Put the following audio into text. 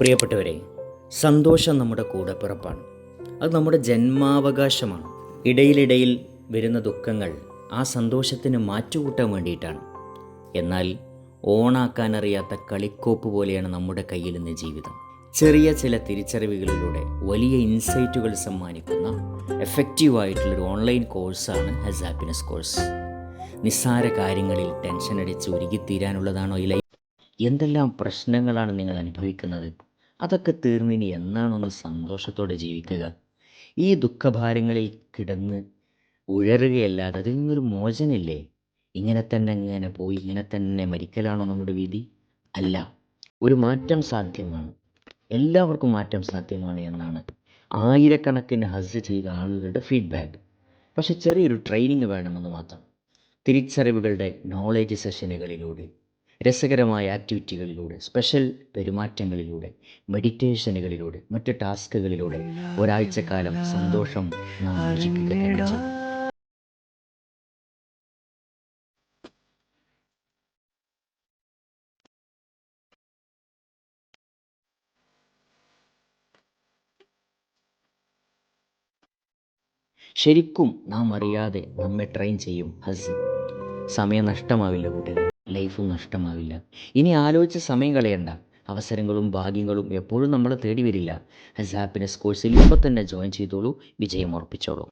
പ്രിയപ്പെട്ടവരെ, സന്തോഷം നമ്മുടെ കൂടപ്പിറപ്പാണ്. അത് നമ്മുടെ ജന്മാവകാശമാണ്. ഇടയിലിടയിൽ വരുന്ന ദുഃഖങ്ങൾ ആ സന്തോഷത്തിന് മാറ്റുകൂട്ടാൻ വേണ്ടിയിട്ടാണ്. എന്നാൽ ഓണാക്കാനറിയാത്ത കളിക്കോപ്പ് പോലെയാണ് നമ്മുടെ കയ്യിൽ നിന്ന് ജീവിതം. ചെറിയ ചില തിരിച്ചറിവുകളിലൂടെ വലിയ ഇൻസൈറ്റുകൾ സമ്മാനിക്കുന്ന എഫക്റ്റീവായിട്ടുള്ളൊരു ഓൺലൈൻ കോഴ്സാണ് ഹാപ്പിനെസ് കോഴ്സ്. നിസ്സാര കാര്യങ്ങളിൽ ടെൻഷൻ അടിച്ച് ഉരുകിത്തീരാനുള്ളതാണോ ഈ ലൈഫ്? എന്തെല്ലാം പ്രശ്നങ്ങളാണ് നിങ്ങൾ അനുഭവിക്കുന്നത്? അതൊക്കെ തീർന്നിനി എന്നാണൊന്ന് സന്തോഷത്തോടെ ജീവിക്കുക? ഈ ദുഃഖഭാരങ്ങളിൽ കിടന്ന് ഉഴറുകയല്ലാതെ അതിൽ നിന്നൊരു മോചനമില്ലേ? ഇങ്ങനെ തന്നെ ഇങ്ങനെ പോയി ഇങ്ങനെ തന്നെ മരിക്കലാണോ നമ്മുടെ വിധി? അല്ല, ഒരു മാറ്റം സാധ്യമാണ്. എല്ലാവർക്കും മാറ്റം സാധ്യമാണ് എന്നാണ് ആയിരക്കണക്കിന് ഹസ് ചെയ്ത ആളുകളുടെ ഫീഡ്ബാക്ക്. പക്ഷെ ചെറിയൊരു ട്രെയിനിങ് വേണമെന്ന് മാത്രം. തിരിച്ചറിവുകളുടെ നോളേജ് സെഷനുകളിലൂടെ, രസകരമായ ആക്ടിവിറ്റികളിലൂടെ, സ്പെഷ്യൽ പെരുമാറ്റങ്ങളിലൂടെ, മെഡിറ്റേഷനുകളിലൂടെ, മറ്റ് ടാസ്കുകളിലൂടെ ഒരാഴ്ചക്കാലം സന്തോഷം നാം രുചിക്കുക തന്നെ ചെയ്യും. ശരിക്കും നാം അറിയാതെ നമ്മെ ട്രെയിൻ ചെയ്യും ഹസ്. സമയം നഷ്ടമാവില്ല കൂട്ടുകാർ, ലൈഫും നഷ്ടമാവില്ല. ഇനി ആലോചിച്ച് സമയം കളയണ്ട. അവസരങ്ങളും ഭാഗ്യങ്ങളും എപ്പോഴും നമ്മളെ തേടി വരില്ല. ഹാപ്പിനെസ് കോഴ്സിൽ ഇപ്പോൾ തന്നെ ജോയിൻ ചെയ്തോളൂ, വിജയം ഉറപ്പിച്ചോളൂ.